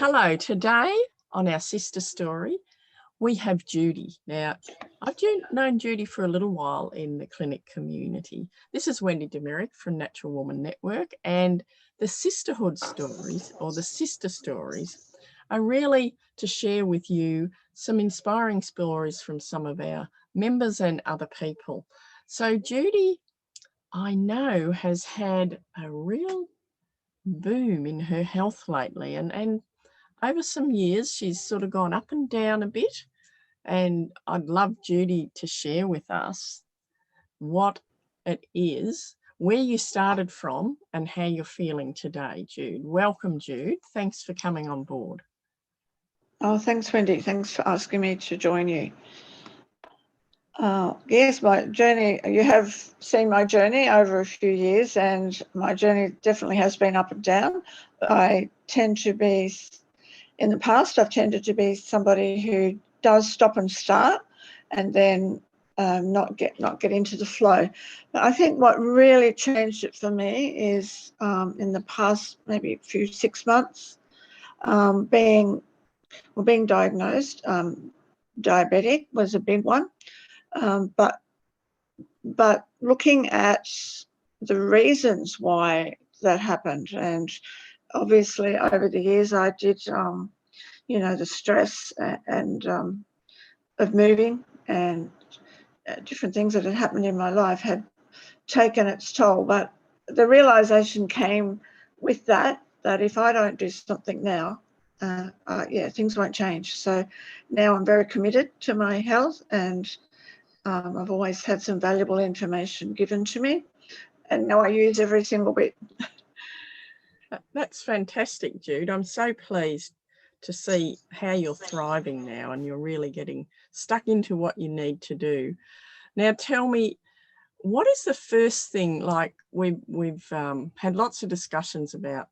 Hello, today on our Sister Story, we have Judy. Now, I've known Judy for a little while in the clinic community. This is Wendy Demerick from Natural Woman Network, and the sisterhood stories, or the sister stories, are really to share with you some inspiring stories from some of our members and other people. So Judy, I know, has had a real boom in her health lately, and over some years she's sort of gone up and down a bit, and I'd love Judy to share with us what it is, where you started from, and how you're feeling today. Jude, welcome. Jude, thanks for coming on board. Oh, thanks, Wendy. Thanks for asking me to join you. Yes, my journey, you have seen my journey over a few years, and my journey definitely has been up and down. I tend to be, in the past, I've tended to be somebody who does stop and start and then not get into the flow. But I think what really changed it for me is in the past maybe 6 months, being diagnosed. Diabetic was a big one. But looking at the reasons why that happened, and obviously over the years I did, the stress and of moving and different things that had happened in my life had taken its toll. But the realization came with that if I don't do something now, things won't change. So now I'm very committed to my health, and I've always had some valuable information given to me, and now I use every single bit. That's fantastic, Jude. I'm so pleased to see how you're thriving now and you're really getting stuck into what you need to do. Now, tell me, what is the first thing? Like we've had lots of discussions about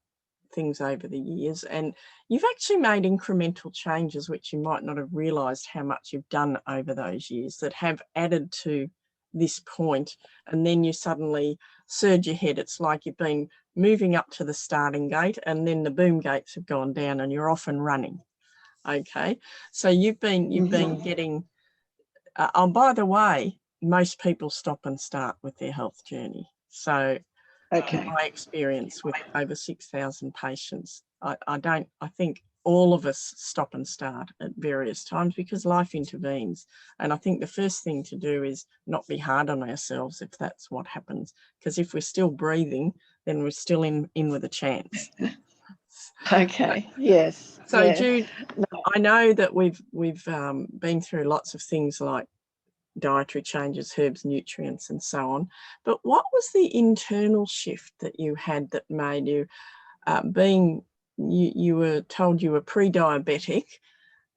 things over the years, and you've actually made incremental changes which you might not have realized how much you've done over those years that have added to this point, and then you suddenly surge ahead. It's like you've been moving up to the starting gate, and then the boom gates have gone down and you're off and running. Okay, so you've been getting by the way, most people stop and start with their health journey. So in my experience with over 6,000 patients, I think all of us stop and start at various times because life intervenes. And I think the first thing to do is not be hard on ourselves if that's what happens, because if we're still breathing, then we're still in with a chance. Okay, yes. So yeah. Jude, I know that we've been through lots of things like dietary changes, herbs, nutrients, and so on. But what was the internal shift that you had that made you, you were told you were pre-diabetic,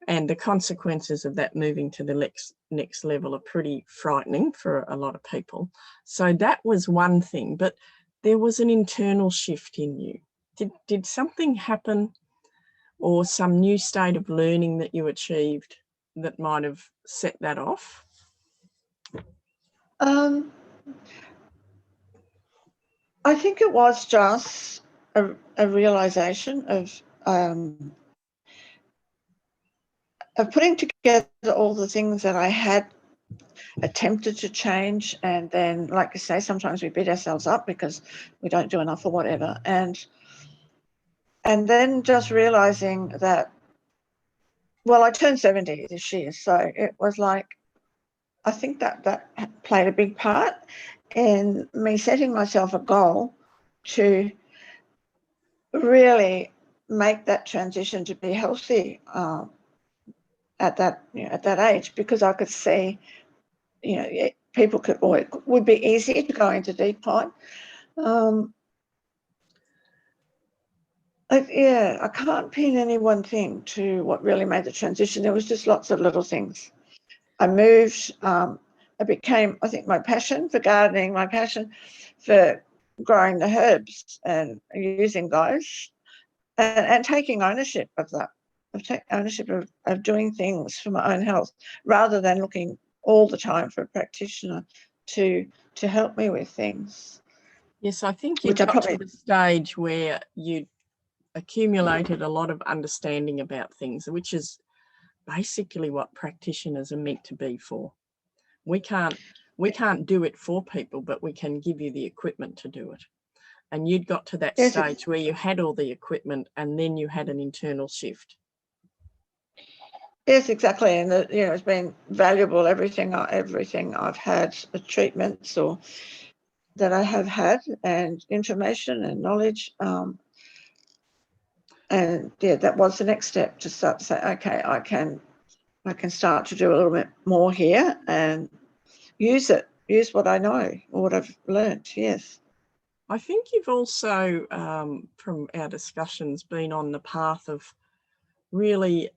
and the consequences of that moving to the next level are pretty frightening for a lot of people. So that was one thing, but there was an internal shift in you. Did something happen, or some new state of learning that you achieved that might have set that off? I think it was just a realization of putting together all the things that I had attempted to change, and then, like I say, sometimes we beat ourselves up because we don't do enough or whatever, and then just realizing that, well, I turned 70 this year, so it was like, I think that played a big part in me setting myself a goal to really make that transition to be healthy at that age, because I could see, people could, or it would be easy to go into decline. I can't pin any one thing to what really made the transition. There was just lots of little things. I moved. It became, I think, my passion for gardening, my passion for growing the herbs and using those, and taking ownership of that. Ownership of doing things for my own health, rather than looking all the time for a practitioner to help me with things. Yes, I think you got to the stage where you accumulated a lot of understanding about things, which is basically what practitioners are meant to be for. We can't do it for people, but we can give you the equipment to do it. And you'd got to that stage where you had all the equipment, and then you had an internal shift. Yes, exactly. And it's been valuable. Everything I've had, the treatments or that I have had, and information and knowledge. And yeah, that was the next step, to start to say, okay, I can start to do a little bit more here and use what I know or what I've learned. Yes. I think you've also, from our discussions, been on the path of really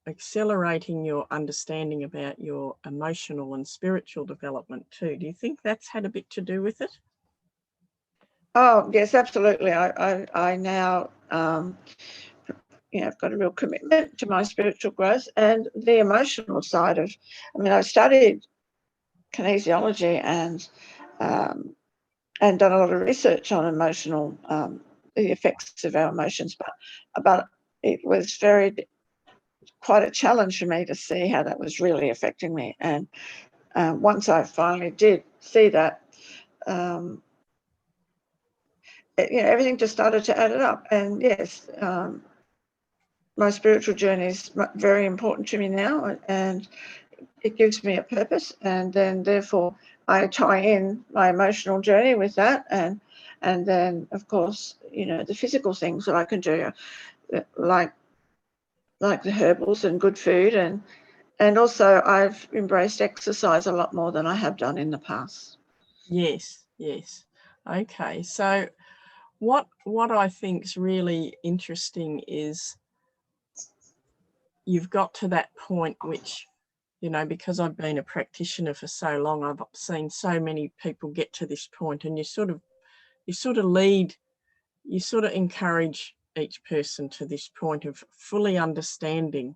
accelerating your understanding about your emotional and spiritual development too. Do you think that's had a bit to do with it? Oh, yes, absolutely. I now, I've got a real commitment to my spiritual growth and the emotional side of, I studied kinesiology and done a lot of research on emotional, the effects of our emotions, but it was quite a challenge for me to see how that was really affecting me. And once I finally did see that, everything just started to add it up. And yes, my spiritual journey is very important to me now, and it gives me a purpose. And then therefore I tie in my emotional journey with that, and then of course the physical things that I can do, like the herbals and good food, and also I've embraced exercise a lot more than I have done in the past. Yes. Okay, so what I think is really interesting is you've got to that point which, because I've been a practitioner for so long, I've seen so many people get to this point, and you sort of encourage each person to this point of fully understanding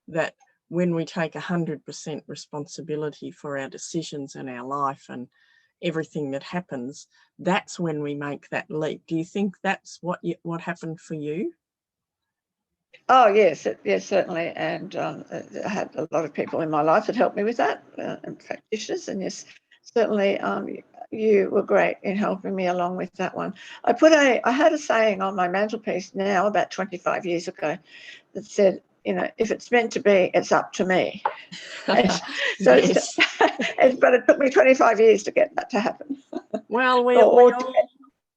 that when we take 100% responsibility for our decisions and our life and everything that happens, that's when we make that leap. Do you think that's what happened for you? Oh, yes, certainly. And I had a lot of people in my life that helped me with that, and practitioners. And yes, certainly you were great in helping me along with that one. I had a saying on my mantelpiece now about 25 years ago that said, if it's meant to be, it's up to me. So yes. But it took me 25 years to get that to happen. Well,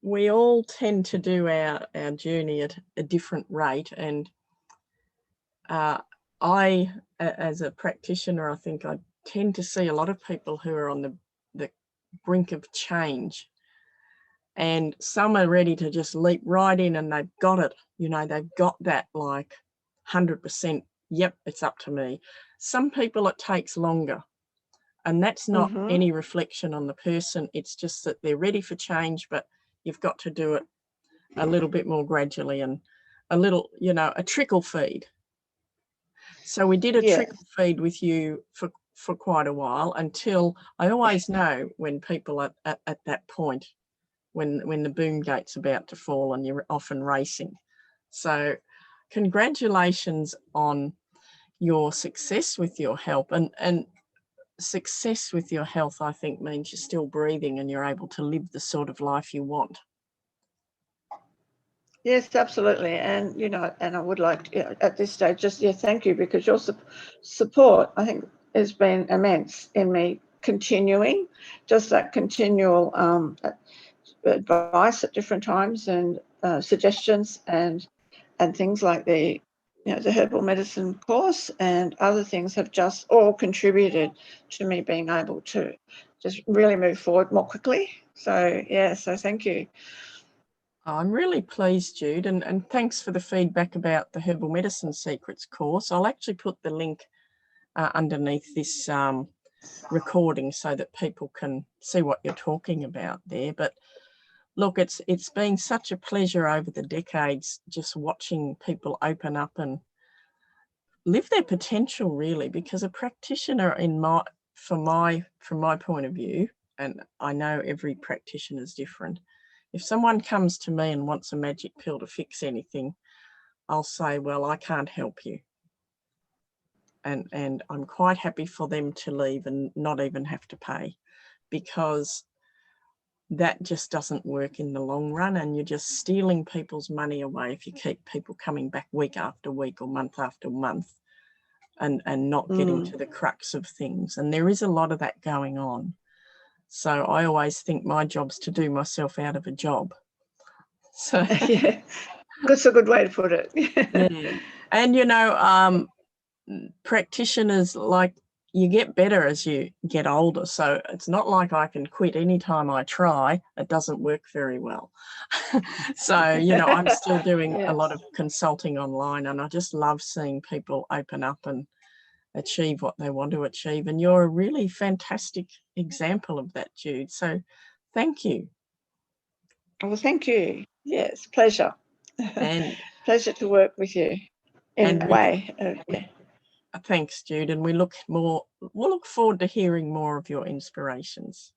we all tend to do our journey at a different rate, and I, as a practitioner, I think I tend to see a lot of people who are on the brink of change, and some are ready to just leap right in, and they've got it. They've got that 100%. Yep, it's up to me. Some people it takes longer, and that's not any reflection on the person. It's just that they're ready for change, but you've got to do it a little bit more gradually and a little, a trickle feed. So we did a trickle feed with you for quite a while, until I always know when people are at that point, when the boom gate's about to fall and you're often racing. So congratulations on your success with your health, and success with your health, I think, means you're still breathing and you're able to live the sort of life you want. Yes, absolutely. And, and I would like to, at this stage, just, thank you, because your support, I think, has been immense in me continuing, just that continual advice at different times, and suggestions, and things like the herbal medicine course and other things have just all contributed to me being able to just really move forward more quickly. So, so thank you. I'm really pleased, Jude, and thanks for the feedback about the Herbal Medicine Secrets course. I'll actually put the link underneath this recording so that people can see what you're talking about there. But look, it's been such a pleasure over the decades just watching people open up and live their potential, really, because a practitioner, from my point of view, and I know every practitioner is different, If someone comes to me and wants a magic pill to fix anything, I'll say, well, I can't help you. And I'm quite happy for them to leave and not even have to pay, because that just doesn't work in the long run, and you're just stealing people's money away if you keep people coming back week after week or month after month and not getting to the crux of things. And there is a lot of that going on. So I always think my job's to do myself out of a job. So yeah, that's a good way to put it. yeah. And, you know, practitioners, like, you get better as you get older. So it's not like I can quit anytime I try. It doesn't work very well. So, you know, I'm still doing Yes. a lot of consulting online, and I just love seeing people open up and achieve what they want to achieve. And you're a really fantastic example of that, Jude. So thank you. Well, thank you. Yes, pleasure. And pleasure to work with you in a way. Yeah. Thanks, Jude. And we'll look forward to hearing more of your inspirations.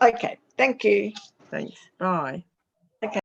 Okay, thank you. Thanks. Bye.